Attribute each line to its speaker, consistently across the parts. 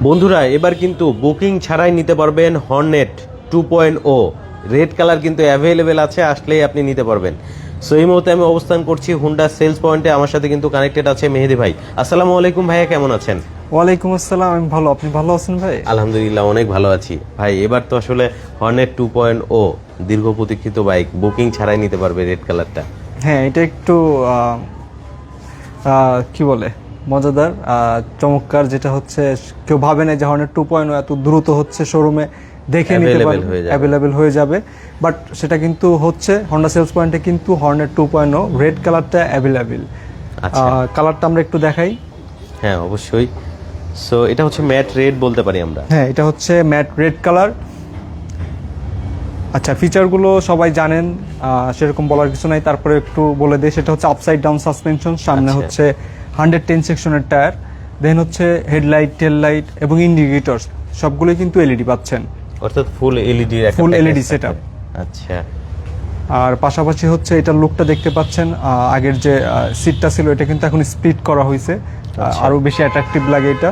Speaker 1: বন্ধুরা এবার কিন্তু বুকিং ছাড়াই নিতে পারবেন হর্নেট 2.0 রেড কালার কিন্তু অ্যাভেলেবেল আছে, আসলেই আপনি নিতে পারবেন। সো এই মুহূর্তে আমি অবস্থান করছি হুন্ডা সেলস পয়েন্টে। আমার সাথে কিন্তু কানেক্টেড আছে মেহেদি ভাই। আসসালামু আলাইকুম ভাইয়া, কেমন আছেন?
Speaker 2: ওয়ালাইকুম আসসালাম, আমি ভালো। আপনি ভালো আছেন ভাই?
Speaker 1: আলহামদুলিল্লাহ অনেক ভালো আছি ভাই। এবার তো আসলে হর্নেট 2.0 দীর্ঘ প্রতীক্ষিত বাইক বুকিং ছাড়াই নিতে পারবে রেড কালারটা।
Speaker 2: হ্যাঁ, এটা একটু কি বলে মজাদার, চমৎকার। যেটা হচ্ছে কেউ ভাবে না যে হর্নেট 2.0 এত দ্রুত হচ্ছে শোরুমে দেখে নিতে পারবে, অ্যাভেলেবেল হয়ে যাবে। বাট সেটা কিন্তু হচ্ছে হন্ডা সেলস পয়েন্টে কিন্তু হর্নেট 2.0 রেড কালারটা অ্যাভেলেবেল। কালারটা আমরা একটু দেখাই।
Speaker 1: হ্যাঁ অবশ্যই। সো এটা হচ্ছে ম্যাট রেড বলতে পারি আমরা।
Speaker 2: হ্যাঁ, এটা হচ্ছে ম্যাট রেড কালার। আচ্ছা, ফিচারগুলো সবাই জানেন, সেরকম বলার কিছু নাই। তারপরে একটু বলে দিই, সেটা হচ্ছে আপসাইড ডাউন সাসপেনশন, সামনে হচ্ছে 110 সেকশনের টায়ার, দেন হচ্ছে হেডলাইট, টেল লাইট এবং ইন্ডিকেটর সবগুলোই কিন্তু এলইডি পাচ্ছেন,
Speaker 1: অর্থাৎ ফুল এলইডি,
Speaker 2: ফুল এলইডি সেটআপ।
Speaker 1: আচ্ছা,
Speaker 2: আর পাশাপাশি হচ্ছে এটার লুকটা দেখতে পাচ্ছেন, আগের যে সিটটা ছিল এটা কিন্তু এখন স্প্লিট করা হয়েছে, আরো বেশি অ্যাট্রাকটিভ লাগে এটা।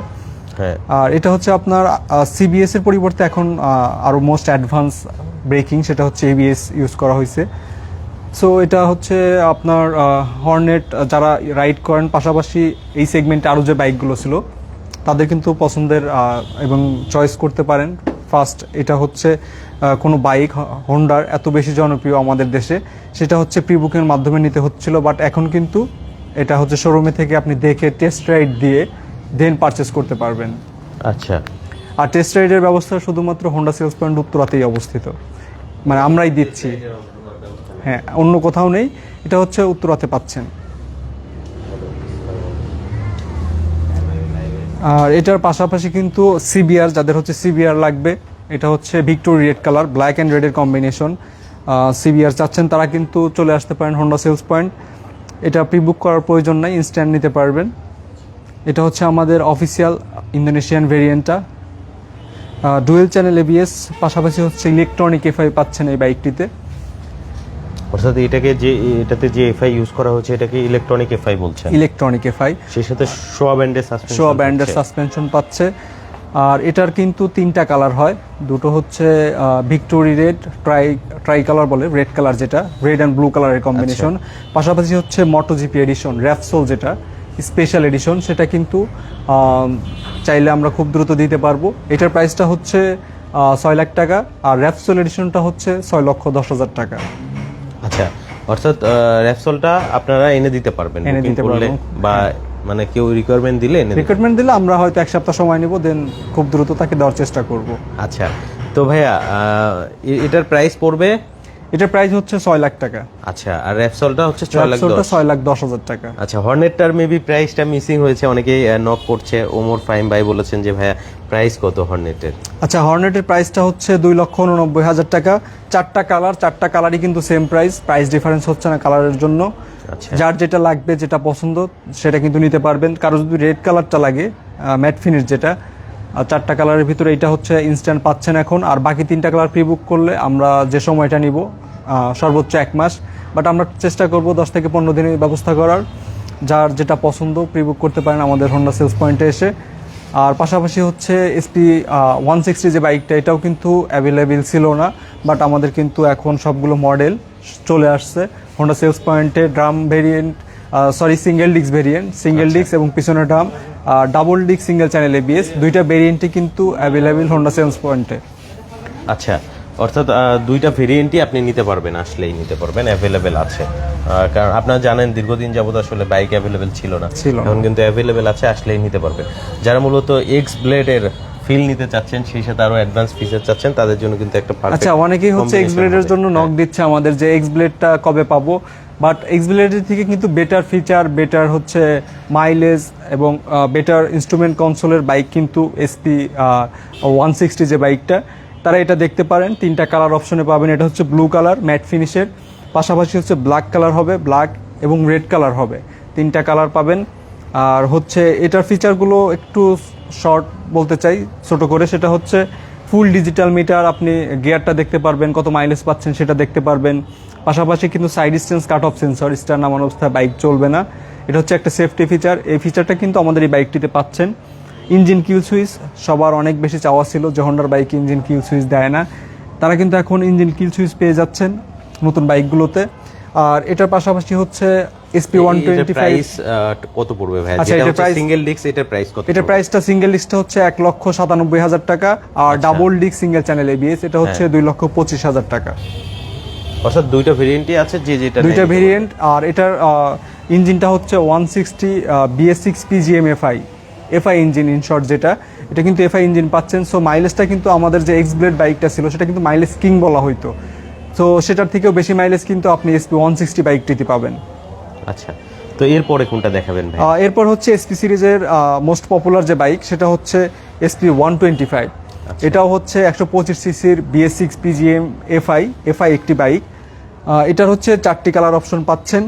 Speaker 1: হ্যাঁ,
Speaker 2: আর এটা হচ্ছে আপনার সিবিএস এর পরিবর্তে এখন আরো মোস্ট অ্যাডভান্স ব্রেকিং, সেটা হচ্ছে এবিএস ইউজ করা হয়েছে। সো এটা হচ্ছে আপনার হর্নেট যারা রাইড করেন, পাশাপাশি এই সেগমেন্টে আরও যে বাইকগুলো ছিল তাদের কিন্তু পছন্দের এবং চয়েস করতে পারেন। ফার্স্ট এটা হচ্ছে কোনো বাইক হন্ডার এত বেশি জনপ্রিয় আমাদের দেশে, সেটা হচ্ছে প্রি বুকিংয়ের মাধ্যমে নিতে হচ্ছিল, বাট এখন কিন্তু এটা হচ্ছে শোরুমে থেকে আপনি দেখে টেস্ট রাইড দিয়ে দেন পারচেস করতে পারবেন।
Speaker 1: আচ্ছা।
Speaker 2: আর টেস্ট রাইডের ব্যবস্থা শুধুমাত্র হোন্ডা সেলস পয়েন্ট উত্তরাতেই অবস্থিত, মানে আমরাই দিচ্ছি। হ্যাঁ, অন্য কোথাও নেই, এটা হচ্ছে উত্তরাতে পাচ্ছেন। আর এটার পাশাপাশি কিন্তু সিবিআর, যাদের হচ্ছে সিবিআর লাগবে, এটা হচ্ছে victory red colour, black and রেডের কম্বিনেশন। সিবিআর চাচ্ছেন তারা কিন্তু চলে আসতে পারেন হোন্ডা সেলস পয়েন্ট। এটা প্রি বুক করার প্রয়োজন নাই, ইনস্ট্যান্ট নিতে পারবেন। এটা হচ্ছে আমাদের অফিসিয়াল ইন্দোনেশিয়ান ভেরিয়েন্টটা, ডুয়েল চ্যানেল এবিএস, পাশাপাশি হচ্ছে ইলেকট্রনিক এফআই পাচ্ছেন এই বাইকটিতে।
Speaker 1: অর্থাৎ এটাতে যে এফআই ইউজ করা হচ্ছে এটাকে ইলেকট্রনিক এফআই বলছেন।
Speaker 2: ইলেকট্রনিক এফআই,
Speaker 1: সেই সাথে শোয়া ব্যান্ডের
Speaker 2: সাসপেনশন পাচ্ছে। আর এটার কিন্তু তিনটা কালার হয়, দুটো হচ্ছে ভিক্টোরি রেড, ট্রাই কালার বলে, রেড কালার যেটা, রেড অ্যান্ড ব্লু কালারের কম্বিনেশন। পাশাপাশি হচ্ছে মোটোজিপি এডিশন, র্যাপসোল যেটা স্পেশাল এডিশন, সেটা কিন্তু চাইলে আমরা খুব দ্রুত দিতে পারবো। এটার প্রাইসটা হচ্ছে 6 লাখ টাকা, আর র্যাপসোল এডিশনটা হচ্ছে 6,10,000 টাকা।
Speaker 1: আচ্ছা, অর্থাৎ র্যাপসোলটা আপনারা এনে দিতে পারবেন বা মানে কেউ রিকোয়ারমেন্ট দিলে
Speaker 2: আমরা হয়তো এক সপ্তাহ সময় নিব, দেন খুব দ্রুত তাকে দেওয়ার চেষ্টা করব।
Speaker 1: আচ্ছা, তো ভাইয়া এটার প্রাইস পড়বে?
Speaker 2: এটার প্রাইস হচ্ছে 6 লাখ টাকা।
Speaker 1: আচ্ছা, আর র্যাপসোলটা হচ্ছে
Speaker 2: 6,10,000 টাকা।
Speaker 1: আচ্ছা, হর্নেটটার মেবি প্রাইসটা মিসিং হয়েছে, অনেকেই নক করছে। ওমর ফাহিম ভাই বলেছেন যে ভাইয়া প্রাইস কত হর্নেটের?
Speaker 2: আচ্ছা, হর্নেটের প্রাইসটা হচ্ছে 2,89,000 টাকা। 4টা কালার, 4টা কালারই কিন্তু সেম প্রাইস ডিফারেন্স হচ্ছে না কালারের জন্য।
Speaker 1: আচ্ছা,
Speaker 2: যার যেটা লাগবে, যেটা পছন্দ সেটা কিন্তু নিতে পারবেন। কারো যদি রেড কালারটা লাগে, ম্যাট ফিনিশ যেটা, 4টা কালারের ভিতরে এটা হচ্ছে ইনস্ট্যান্ট পাচ্ছেন এখন। আর বাকি 3টা কালার প্রি বুক করলে আমরা যে সময়টা নিব সর্বোচ্চ 1 মাস, বাট আমরা চেষ্টা করব 10 থেকে 15 দিনের ব্যবস্থা করার। যার যেটা পছন্দ প্রি বুক করতে পারেন আমাদের হোন্ডা সেলস পয়েন্টে এসে। আর পাশাপাশি হচ্ছে এসপি 160 যে বাইকটা, এটাও কিন্তু অ্যাভেলেবেল ছিল না, বাট আমাদের কিন্তু এখন সবগুলো মডেল চলে আসছে হোন্ডা সেলস পয়েন্টে। Drum variant, single disc variant, single disc এবং পিছনে drum, double disc single channel ABS, দুইটা ভেরিয়েন্টই কিন্তু অ্যাভেলেবেল হোন্ডা সেলস পয়েন্টে।
Speaker 1: আচ্ছা, অর্থাৎ দুইটা ভেরিয়েন্টই আপনি নিতে পারবেন, আসলেই নিতে পারবেন, অ্যাভেলেবেল আছে। কারণ আপনারা জানেন দীর্ঘদিন যাবত আসলে বাইক অ্যাভেলেবেল ছিল না, এখন কিন্তু অ্যাভেলেবেল আছে, আসলেই নিতে পারবেন। যারা মূলত এক্স ব্লেডের ফিল নিতে চাচ্ছেন, সেই সাথে আরো অ্যাডভান্স ফিচার চাচ্ছেন, তাদের জন্য কিন্তু একটা পারফেক্ট।
Speaker 2: আচ্ছা, অনেকেই হচ্ছে এক্স ব্লেডের জন্য নক দিচ্ছে আমাদের, যে এক্স ব্লেডটা কবে পাবো, বাট এক্স ব্লেডের থেকে কিন্তু বেটার ফিচার, বেটার হচ্ছে মাইলেজ এবং বেটার ইনস্ট্রুমেন্ট কনসোলের বাইক কিন্তু এসপি 160 যে বাইকটা, তারা এটা দেখতে পারেন। 3টা কালার অপশনে পাবেন। এটা হচ্ছে ব্লু কালার ম্যাট ফিনিশের, পাশাপাশি হচ্ছে ব্ল্যাক কালার হবে, ব্ল্যাক এবং রেড কালার হবে, 3টা কালার পাবেন। আর হচ্ছে এটার ফিচারগুলো একটু শর্ট বলতে চাই ছোট করে, সেটা হচ্ছে ফুল ডিজিটাল মিটার, আপনি গিয়ারটা দেখতে পারবেন, কত মাইলেজ পাচ্ছেন সেটা দেখতে পারবেন। পাশাপাশি কিন্তু side stance cut off sensor, star নামানো অবস্থায় বাইক চলবে না, এটা হচ্ছে একটা সেফটি ফিচার। এই ফিচারটা কিন্তু আমাদের এই বাইকটিতে পাচ্ছেন। ইঞ্জিন কিল সুইচ সবার অনেক বেশি চাওয়া ছিল যে হন্ডার বাইক ইঞ্জিন কিল সুইচ দেয় না, তারা কিন্তু এখন ইঞ্জিন কিল সুইচ পেয়ে যাচ্ছেন নতুন বাইকগুলোতে। আর এটার পাশাপাশি হচ্ছে SP 125
Speaker 1: প্রাইস কত পড়বে ভাই?
Speaker 2: আচ্ছা,
Speaker 1: যেটা
Speaker 2: এটার
Speaker 1: হচ্ছে
Speaker 2: price-
Speaker 1: সিঙ্গেল ডিস্ক, এটার প্রাইস কত?
Speaker 2: এটার প্রাইসটা সিঙ্গেল ডিস্কটা হচ্ছে 1,97,000 টাকা, আর double disc single channel ABS এটা হচ্ছে 2,25,000 টাকা।
Speaker 1: অর্থাৎ দুইটা ভেরিয়েন্টই আছে, যে যেটা
Speaker 2: দুইটা ভেরিয়েন্ট। আর এটার ইঞ্জিনটা হচ্ছে 160 BS6 PGM FI engine in short, যেটা এটা কিন্তু FI ইঞ্জিন পাচ্ছেন। সো মাইলেজটা কিন্তু আমাদের যে এক্স ব্লেড বাইকটা ছিল সেটা কিন্তু মাইলেজ কিং বলা হইতো, তো সেটার থেকেও বেশি মাইলেজ কিন্তু আপনি SP 160 বাইকটিতে পাবেন।
Speaker 1: আচ্ছা, তো এরপরে কোনটা দেখাবেন ভাই?
Speaker 2: এরপর হচ্ছে SP সিরিজের মোস্ট পপুলার যে বাইক সেটা হচ্ছে SP 125। এটাও হচ্ছে 125 সিসির BS6 PGM FI একটি বাইক। এটার হচ্ছে 4টি কালার অপশন পাচ্ছেন,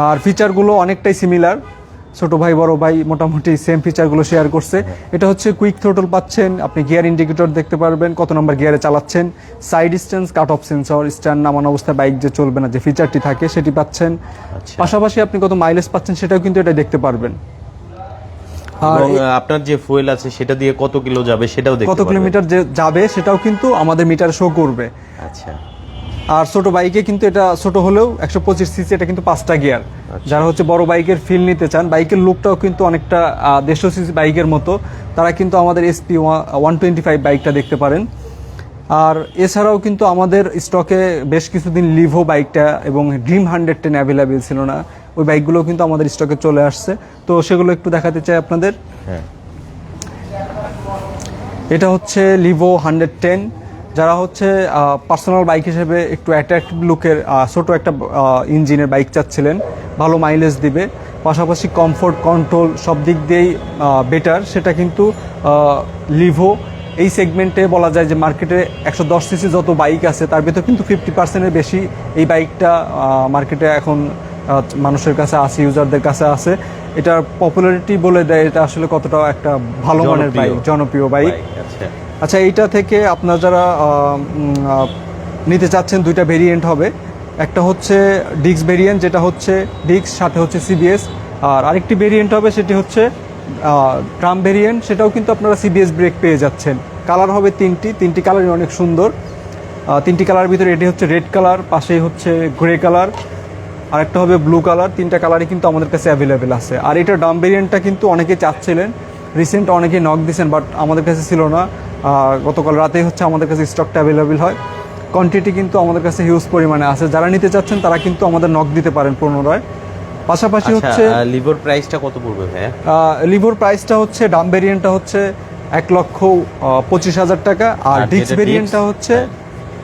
Speaker 2: আর ফিচারগুলো অনেকটাই সিমিলার। ছোট ভাই বড় ভাই মোটামুটি সেম ফিচারগুলো শেয়ার করছে। এটা হচ্ছে কুইক থ্রোটল পাচ্ছেন, আপনি গিয়ার ইন্ডিকেটর দেখতে পারবেন কত নম্বর গিয়ারে চালাচ্ছেন, side stance, cut off sensor, stand নামানো অবস্থায় বাইক যে চলবে না যে ফিচারটি থাকে সেটি পাচ্ছেন।
Speaker 1: আচ্ছা।
Speaker 2: পাশাপাশি আপনি কত মাইলেজ পাচ্ছেন সেটাও কিন্তু এটা দেখতে পারবেন।
Speaker 1: এবং আপনার যে ফুয়েল আছে সেটা দিয়ে কত কিলো যাবে সেটাও দেখতে
Speaker 2: কত
Speaker 1: পারবেন।
Speaker 2: কিলোমিটার যে যাবে সেটাও কিন্তু আমাদের মিটার শো করবে।
Speaker 1: আচ্ছা।
Speaker 2: আর ছোট বাইকে কিন্তু এটা ছোট হলেও 125 সিসি, এটা কিন্তু 5টা গিয়ার। যারা হচ্ছে বড় বাইকের ফিল নিতে চান, বাইকের লুকটাও কিন্তু অনেকটা 150 সিসি বাইকের মতো, তারা কিন্তু আমাদের SP 125 বাইকটা দেখতে পারেন। আর এছাড়াও কিন্তু আমাদের স্টকে বেশ কিছুদিন লিভো বাইকটা এবং ড্রিম 110 অ্যাভেলেবেল ছিল না, ওই বাইকগুলো কিন্তু আমাদের স্টকে চলে আসছে, তো সেগুলো একটু দেখাতে চাই আপনাদের।
Speaker 1: হ্যাঁ,
Speaker 2: এটা হচ্ছে লিভো 110। যারা হচ্ছে পার্সোনাল বাইক হিসেবে একটু অ্যাট্রাক্টিভ লুকের ছোট একটা ইঞ্জিনের বাইক চাচ্ছিলেন, ভালো মাইলেজ দিবে, পাশাপাশি কমফোর্ট কন্ট্রোল সব দিক দিয়েই বেটার, সেটা কিন্তু লিভো এই সেগমেন্টে বলা যায় যে মার্কেটে 110 সিসি যত বাইক আছে তার ভিতর কিন্তু 50%-এর বেশি এই বাইকটা মার্কেটে এখন মানুষের কাছে আছে, ইউজারদের কাছে আছে। এটার পপুলারিটি বলে দেয় এটা আসলে কতটা একটা ভালো মানের বাইক, জনপ্রিয় বাইক।
Speaker 1: আচ্ছা।
Speaker 2: আচ্ছা, এইটা থেকে আপনার যারা নিতে চাচ্ছেন দুইটা ভেরিয়েন্ট হবে, একটা হচ্ছে ডিক্স ভেরিয়েন্ট, যেটা হচ্ছে ডিক্স সাথে হচ্ছে CBS, আর আরেকটি ভেরিয়েন্ট হবে সেটি হচ্ছে ড্রাম ভেরিয়েন্ট, সেটাও কিন্তু আপনারা CBS ব্রেক পেয়ে যাচ্ছেন। কালার হবে তিনটি কালারই অনেক সুন্দর। তিনটি কালারের ভিতরে এটি হচ্ছে রেড কালার, পাশেই হচ্ছে গ্রে কালার, আরেকটা হবে ব্লু কালার। তিনটা কালারই কিন্তু আমাদের কাছে অ্যাভেলেবেল আছে। আর এটা ডাম ভেরিয়েন্টটা কিন্তু অনেকে চাচ্ছিলেন, রিসেন্ট অনেকে নক দিয়েছেন, বাট আমাদের কাছে ছিল না। গতকাল রাতেই হচ্ছে আমাদের কাছে স্টকটা অ্যাভেলেবেল হয়। কোয়ান্টিটি কিন্তু আমাদের কাছে হিউজ পরিমাণে আছে, যারা নিতে চাচ্ছেন তারা কিন্তু আমাদের নক দিতে পারেন পুনরায়। পাশাপাশি হচ্ছে
Speaker 1: লিভোর প্রাইসটা কত পড়বে ভাই?
Speaker 2: লিভোর প্রাইসটা হচ্ছে ডাম ভেরিয়েন্টটা হচ্ছে 1,25,000 টাকা, আর ডিক্স
Speaker 1: যেটা
Speaker 2: ভেরিয়েন্টটা
Speaker 1: ডিক্স,
Speaker 2: হচ্ছে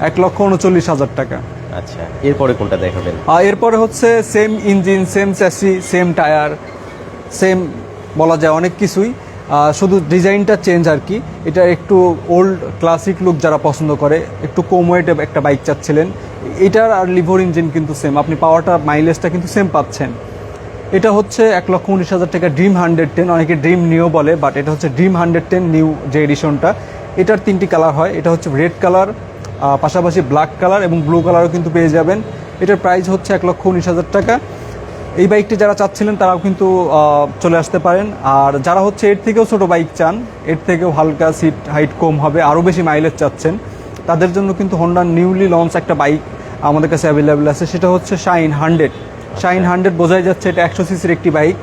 Speaker 2: 1,39,000 টাকা।
Speaker 1: আচ্ছা, এরপরে কোনটা দেখাবেন?
Speaker 2: এরপরে হচ্ছে same engine, same chassis, same tyre, same বলা যায় অনেক কিছুই, শুধু ডিজাইনটা চেঞ্জ আর কি। এটা একটু ওল্ড ক্লাসিক লুক যারা পছন্দ করে, একটু কম ওয়েটে একটা বাইক চাচ্ছিলেন, এটার আর লিভোর ইঞ্জিন কিন্তু সেম, আপনি পাওয়ারটা মাইলেজটা কিন্তু সেম পাচ্ছেন। এটা হচ্ছে 1,19,000 টাকা ড্রিম 110, অনেকে ড্রিম নিও বলে, বাট এটা হচ্ছে ড্রিম 110 নিউ যে এডিশনটা। এটার 3টি কালার হয়, এটা হচ্ছে রেড কালার, পাশাপাশি ব্ল্যাক কালার এবং ব্লু কালারও কিন্তু পেয়ে যাবেন। এটার প্রাইস হচ্ছে 1,19,000 টাকা। এই বাইকটি যারা চাচ্ছিলেন তারাও কিন্তু চলে আসতে পারেন। আর যারা হচ্ছে এর থেকেও ছোট বাইক চান, এর থেকেও হালকা সিট হাইট কম হবে, আরও বেশি মাইলেজ চাচ্ছেন, তাদের জন্য কিন্তু হন্ডা নিউলি লঞ্চ একটা বাইক আমাদের কাছে অ্যাভেলেবেল আছে, সেটা হচ্ছে শাইন 100। শাইন 100 বোঝাই যাচ্ছে এটা 100 সিসির একটি বাইক,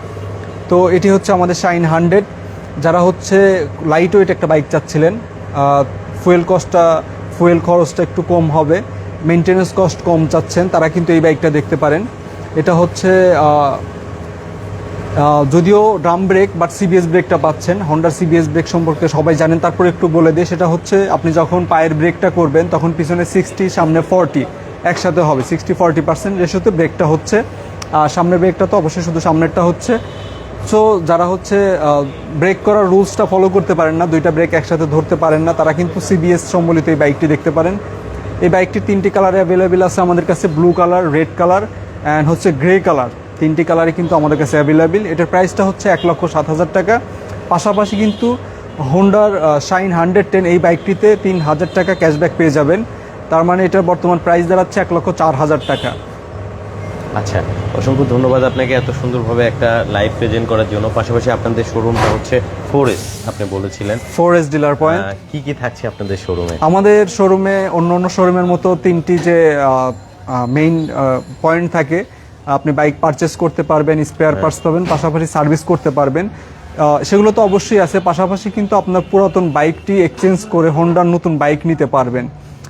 Speaker 2: তো এটি হচ্ছে আমাদের শাইন 100। যারা হচ্ছে লাইট ওয়েট একটা বাইক চাচ্ছিলেন, ফুয়েল খরচটা একটু কম হবে, মেনটেন্যান্স কস্ট কম চাচ্ছেন, তারা কিন্তু এই বাইকটা দেখতে পারেন। এটা হচ্ছে যদিও ড্রাম ব্রেক বাট CBS ব্রেকটা পাচ্ছেন। হন্ডার CBS ব্রেক সম্পর্কে সবাই জানেন, তারপর একটু বলে দিই, সেটা হচ্ছে আপনি যখন পায়ের ব্রেকটা করবেন তখন পিছনে 60 সামনে 40 একসাথে হবে, 60-40% রেশিওতে ব্রেকটা হচ্ছে। আর সামনের ব্রেকটা তো অবশ্যই শুধু সামনেরটা হচ্ছে। সো যারা হচ্ছে ব্রেক করার রুলসটা ফলো করতে পারেন না, দুইটা ব্রেক একসাথে ধরতে পারেন না, তারা কিন্তু CBS সম্বলিত এই বাইকটি দেখতে পারেন। এই বাইকটির 3টি কালারে অ্যাভেলেবেল আছে আমাদের কাছে, blue colour, red colour and হচ্ছে গ্রে কালার। 3টি কালারই কিন্তু আমাদের কাছে অ্যাভেলেবেল। এটার প্রাইসটা হচ্ছে 1,07,000 টাকা। পাশাপাশি কিন্তু হোন্ডার শাইন 110 এই বাইকটিতে 3,000 টাকা ক্যাশব্যাক পেয়ে যাবেন, তার মানে এটার বর্তমান প্রাইস দাঁড়াচ্ছে 1,04,000 টাকা।
Speaker 1: আচ্ছা, অসংখ্য ধন্যবাদ আপনাকে এত সুন্দরভাবে একটা লাইভ প্রেজেন্ট করার জন্য। পাশাপাশি আপনাদের শোরুমটা হচ্ছে 4S আপনি বলেছিলেন।
Speaker 2: 4S dealer point.
Speaker 1: কি কি থাকছে আপনাদের শোরুমে?
Speaker 2: আমাদের শোরুমে অন্য শোরুমের মতো 3টি যে মেইন পয়েন্ট থাকে, আপনি বাইক পারচেস করতে পারবেন, স্পেয়ার পার্টস পাবেন, পাশাপাশি সার্ভিস করতে পারবেন, সেগুলো তো অবশ্যই আছে। পাশাপাশি কিন্তু আপনার পুরাতন বাইকটি এক্সচেঞ্জ করে হোন্ডার নতুন বাইক নিতে পারবেন।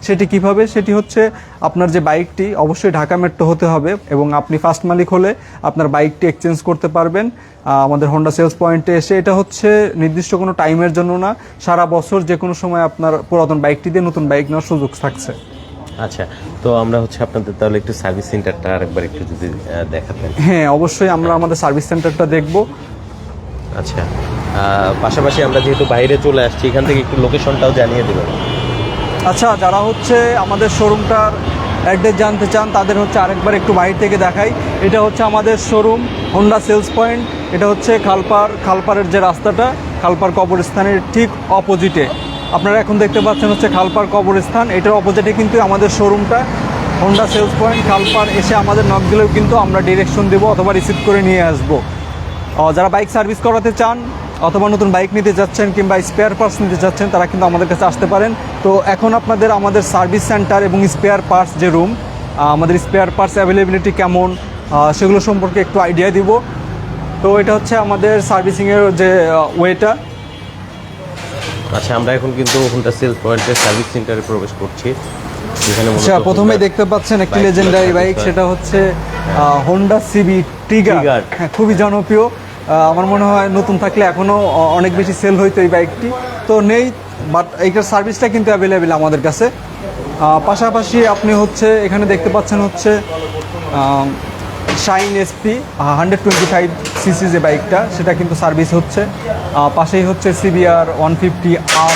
Speaker 2: সেটি কিভাবে? সেটি হচ্ছে আপনার যে বাইকটি অবশ্যই ঢাকা মেট্রো হতে হবে এবং আপনি ফার্স্ট মালিক হলে আপনার বাইকটি এক্সচেঞ্জ করতে পারবেন আমাদের হোন্ডা সেলস পয়েন্টে এসে। এটা হচ্ছে নির্দিষ্ট কোনো টাইমের জন্য না, সারা বছর যে কোনো সময় আপনার পুরাতন বাইকটি দিয়ে নতুন বাইক নেওয়ার সুযোগ থাকছে।
Speaker 1: আচ্ছা, তো আমরা হচ্ছে আপনাদের তাহলে একটু সার্ভিস সেন্টারটা আরেকবার একটু যদি দেখাতেন।
Speaker 2: হ্যাঁ, অবশ্যই আমরা আমাদের সার্ভিস সেন্টারটা দেখব।
Speaker 1: আচ্ছা, পাশাপাশি আমরা যেহেতু বাইরে চলে আসছি, এখান থেকে একটু লোকেশনটাও জানিয়ে দেবেন।
Speaker 2: আচ্ছা, যারা হচ্ছে আমাদের শোরুমটার অ্যাড্রেস জানতে চান তাদের হচ্ছে আরেকবার একটু বাইরে থেকে দেখাই। এটা হচ্ছে আমাদের শোরুম হোন্ডা সেলস পয়েন্ট। এটা হচ্ছে খালপাড়ের যে রাস্তাটা, খালপাড় কবরস্থানের ঠিক অপোজিটে। আপনারা এখন দেখতে পাচ্ছেন হচ্ছে খালপাড় কবরস্থান, এটার অপোজিটে কিন্তু আমাদের শোরুমটা হোন্ডা সেলস পয়েন্ট। খালপাড় এসে আমাদের নক দিলেও কিন্তু আমরা ডিরেকশন দেবো অথবা রিসিভ করে নিয়ে আসবো। যারা বাইক সার্ভিস করাতে চান অথবা নতুন বাইক নিতে যাচ্ছেন কিংবা স্পেয়ার পার্টস নিতে যাচ্ছেন, তারা কিন্তু আমাদের কাছে আসতে পারেন। তো এখন আমাদের সার্ভিস সেন্টার এবং স্পেয়ার পার্টস যে রুম, আমাদের স্পেয়ার পার্টস অ্যাভেলেবিলিটি কেমন সেগুলো সম্পর্কে একটু আইডিয়া দিব। তো এটা হচ্ছে আমাদের সার্ভিসিংয়ের যে ওয়েটা।
Speaker 1: আচ্ছা, আমরা এখন কিন্তু হোন্ডা সেলস পয়েন্টের সার্ভিস সেন্টারে প্রবেশ করছি।
Speaker 2: আচ্ছা, প্রথমেই দেখতে পাচ্ছেন একটি লেজেন্ডারি বাইক, সেটা হচ্ছে হোন্ডা সিবি ট্রিগার। হ্যাঁ, খুবই জনপ্রিয়। আমার মনে হয় নতুন থাকলে এখনও অনেক বেশি সেল হইতো এই বাইকটি, তো নেই, বাট এইটার সার্ভিসটা কিন্তু অ্যাভেলেবেল আমাদের কাছে। পাশাপাশি আপনি হচ্ছে এখানে দেখতে পাচ্ছেন হচ্ছে শাইন এসপি 125 সিসি যে বাইকটা, সেটা কিন্তু সার্ভিস হচ্ছে। পাশেই হচ্ছে সিবিআর 150R,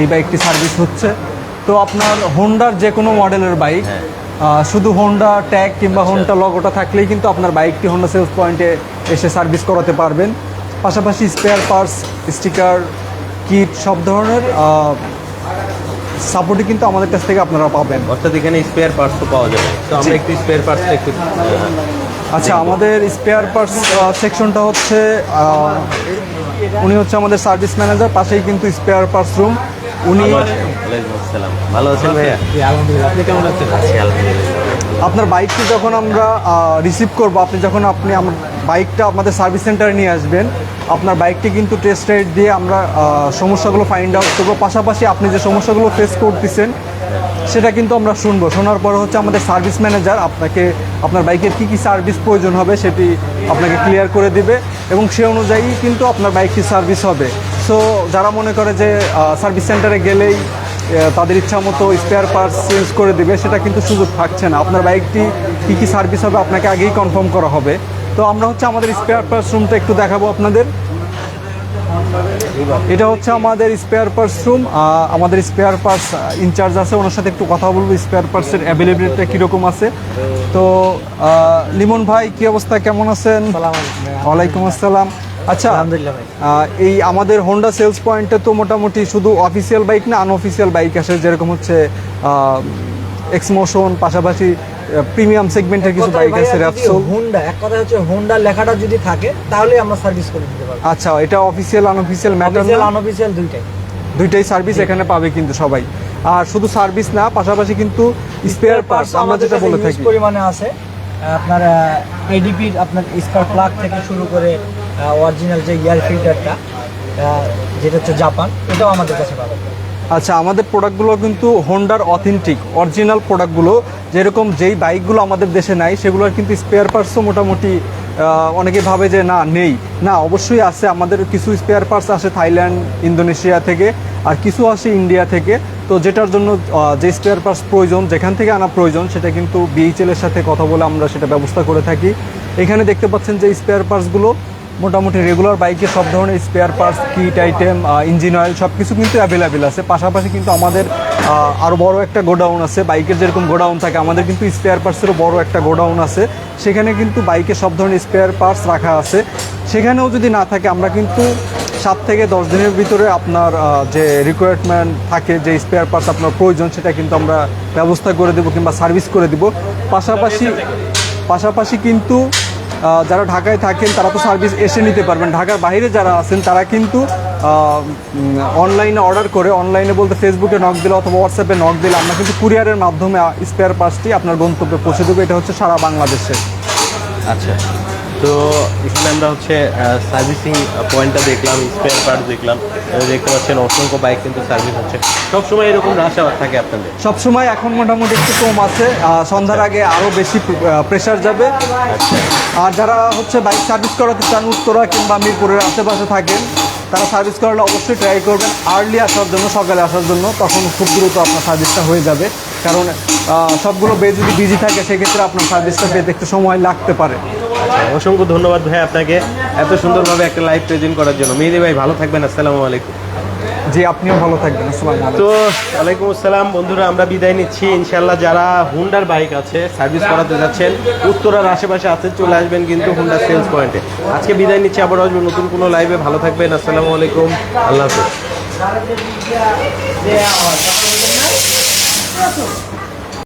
Speaker 2: এই বাইকটি সার্ভিস হচ্ছে। তো আপনার হোন্ডার যে কোনো মডেলের বাইক, শুধু হোন্ডা ট্যাগ কিংবা হোন্ডা লগোটা থাকলেই কিন্তু আপনার বাইকটি হোন্ডা সেলস পয়েন্টে এসে সার্ভিস করাতে পারবেন। পাশাপাশি স্পেয়ার পার্টস, স্টিকার, কিট সব ধরনের সাপোর্টই কিন্তু আমাদের কাছ থেকে আপনারা পাবেন।
Speaker 1: অর্থাৎ এখানে স্পেয়ার পার্টস তো পাওয়া যাবে। তো আমরা একটু স্পেয়ার পার্টসটা একটু
Speaker 2: আচ্ছা, আমাদের স্পেয়ার পার্টস সেকশনটা হচ্ছে উনি হচ্ছে আমাদের সার্ভিস ম্যানেজার, পাশেই কিন্তু স্পেয়ার পার্টস রুম। উনি
Speaker 1: ভালো আছেন ভাইয়া?
Speaker 3: আলহামদুলিল্লাহ, আপনি কেমন আছেন?
Speaker 2: আপনার বাইকটি যখন আমরা রিসিভ করবো, যখন আপনি আমার বাইকটা আমাদের সার্ভিস সেন্টারে নিয়ে আসবেন, আপনার বাইকটি কিন্তু টেস্ট রাইড দিয়ে আমরা সমস্যাগুলো ফাইন্ড আউট করবো। পাশাপাশি আপনি যে সমস্যাগুলো ফেস করতেছেন সেটা কিন্তু আমরা শুনবো। শোনার পরে হচ্ছে আমাদের সার্ভিস ম্যানেজার আপনাকে আপনার বাইকের কী কী সার্ভিস প্রয়োজন হবে সেটি আপনাকে ক্লিয়ার করে দিবে এবং সে অনুযায়ী কিন্তু আপনার বাইকটি সার্ভিস হবে। সো যারা মনে করে যে সার্ভিস সেন্টারে গেলেই তাদের ইচ্ছা মতো স্পেয়ার পার্টস চেঞ্জ করে দিবে, সেটা কিন্তু সুযোগ থাকছে না। আপনার বাইকটি কী কী সার্ভিস হবে আপনাকে আগেই কনফার্ম করা হবে। তো আমরা হচ্ছে আমাদের স্পেয়ার পার্টস রুমটা একটু দেখাবো আপনাদের। এটা হচ্ছে আমাদের স্পেয়ার পার্টস রুম। আমাদের স্পেয়ার পার্টস ইনচার্জ আছে, ওনার সাথে একটু কথা বলবো স্পেয়ার পার্টসের অ্যাভেলেবিলিটিটা কীরকম আছে। তো লিমন ভাই, কী অবস্থা, কেমন আছেন? ওয়ালাইকুম আসসালাম। আচ্ছা, এই আমাদের হোন্ডা সেলস পয়েন্টে তো মোটামুটি শুধু অফিসিয়াল বাইক না, আনঅফিসিয়াল বাইক আসে, যেরকম হচ্ছে এক্সমোশন, পাশাপাশি প্রিমিয়াম সেগমেন্টের কিছু বাইক আছে, র্যাপসোল।
Speaker 3: হোন্ডা, এক কথা হচ্ছে হোন্ডা লেখাটা যদি থাকে তাহলে আমরা সার্ভিস করে দিতে পারবো।
Speaker 2: আচ্ছা, এটা অফিসিয়াল আনঅফিসিয়াল ম্যাটার না,
Speaker 3: আনঅফিসিয়াল
Speaker 2: দুইটাই সার্ভিস এখানে পাবে কিন্তু সবাই। আর শুধু সার্ভিস না, পাশাপাশি কিন্তু স্পেয়ার পার্টস আমরা যেটা বলে থাকি
Speaker 3: পরিমাণে আছে। আপনার এডিপির আপনার স্পার্ক প্লাগ থেকে শুরু করে অরিজিনাল যে এয়ার ফিল্টারটা, যেটা হচ্ছে জাপান, এটাও আমাদের কাছে পাবেন।
Speaker 2: আচ্ছা, আমাদের প্রোডাক্টগুলো কিন্তু হোন্ডার অথেন্টিক অরিজিনাল প্রোডাক্টগুলো, যেরকম যেই বাইকগুলো আমাদের দেশে নাই সেগুলোর কিন্তু স্পেয়ার পার্টসও মোটামুটি অনেকে ভাবে যে না নেই, না অবশ্যই আছে। আমাদের কিছু স্পেয়ার পার্টস আসে থাইল্যান্ড, ইন্দোনেশিয়া থেকে, আর কিছু আসে ইন্ডিয়া থেকে। তো যেটার জন্য যে স্পেয়ার পার্টস প্রয়োজন, যেখান থেকে আনা প্রয়োজন, সেটা কিন্তু বিএইচএল এর সাথে কথা বলে আমরা সেটা ব্যবস্থা করে থাকি। এখানে দেখতে পাচ্ছেন যে স্পেয়ার পার্টসগুলো মোটামুটি রেগুলার বাইকে সব ধরনের spare parts, kit item, engine oil সব কিছু কিন্তু অ্যাভেলেবেল আছে। পাশাপাশি কিন্তু আমাদের আরও বড় একটা গোডাউন আছে। বাইকের যেরকম গোডাউন থাকে, আমাদের কিন্তু স্পেয়ার পার্টসেরও বড় একটা গোডাউন আছে। সেখানে কিন্তু বাইকে সব ধরনের স্পেয়ার পার্টস রাখা আছে। সেখানেও যদি না থাকে, আমরা কিন্তু 7 থেকে 10 দিনের ভিতরে আপনার যে রিকোয়ারমেন্ট থাকে, যে স্পেয়ার পার্টস আপনার প্রয়োজন, সেটা কিন্তু আমরা ব্যবস্থা করে দেবো কিংবা সার্ভিস করে দেবো। পাশাপাশি পাশাপাশি কিন্তু যারা ঢাকায় থাকেন তারা তো সার্ভিস এসে নিতে পারবেন। ঢাকার বাইরে যারা আছেন তারা কিন্তু অনলাইনে অর্ডার করে, অনলাইনে বলতে ফেসবুকে নক দিলে অথবা হোয়াটসঅ্যাপে নক দিলে আমরা কিন্তু কুরিয়ারের মাধ্যমে স্পেয়ার পার্টসটি আপনার গন্তব্যে পৌঁছে দেবো। এটা হচ্ছে সারা বাংলাদেশে।
Speaker 1: আচ্ছা, তো এখানে আমরা হচ্ছে সার্ভিসিং পয়েন্টটা দেখলাম, স্পেয়ার পার্ট দেখলাম, দেখতে পাচ্ছেন অসংখ্য বাইক কিন্তু সার্ভিস হচ্ছে। সবসময় এরকম রাশ আওয়ার থাকে আপনাদের?
Speaker 2: সবসময় এখন মোটামুটি একটু কম আছে, সন্ধ্যার আগে আরও বেশি প্রেশার যাবে। আর যারা হচ্ছে বাইক সার্ভিস করাতে চান উত্তরা কিংবা মিরপুরের আশেপাশে থাকেন, তারা সার্ভিস করলে অবশ্যই ট্রাই করবেন আর্লি আসার জন্য, সকালে আসার জন্য। তখন খুব দ্রুত আপনার সার্ভিসটা হয়ে যাবে, কারণ সবগুলো বে যদি বিজি থাকে সেক্ষেত্রে আপনার সার্ভিসটা পেতে একটু সময় লাগতে পারে।
Speaker 1: অসংখ্য ধন্যবাদ ভাই আপনাকে এত সুন্দরভাবে একটা লাইভ প্রেজেন্ট করার জন্য। মেহেদী ভাই ভালো থাকবেন, আসসালামু আলাইকুম।
Speaker 2: জি, আপনিও ভালো থাকবেন। আসসালামু আলাইকুম।
Speaker 1: তো ওয়ালাইকুম আসসালাম বন্ধুরা, আমরা বিদায় নিচ্ছি। ইনশাল্লাহ যারা হুন্ডার বাইক আছে সার্ভিস করাতে যাচ্ছেন, উত্তরার আশেপাশে আছে, চলে আসবেন কিন্তু হুন্ডা সেলস পয়েন্টে। আজকে বিদায় নিচ্ছি, আবার আসবো নতুন কোনো লাইভে। ভালো থাকবেন, আসসালামু আলাইকুম, আল্লাহ হাফেজ।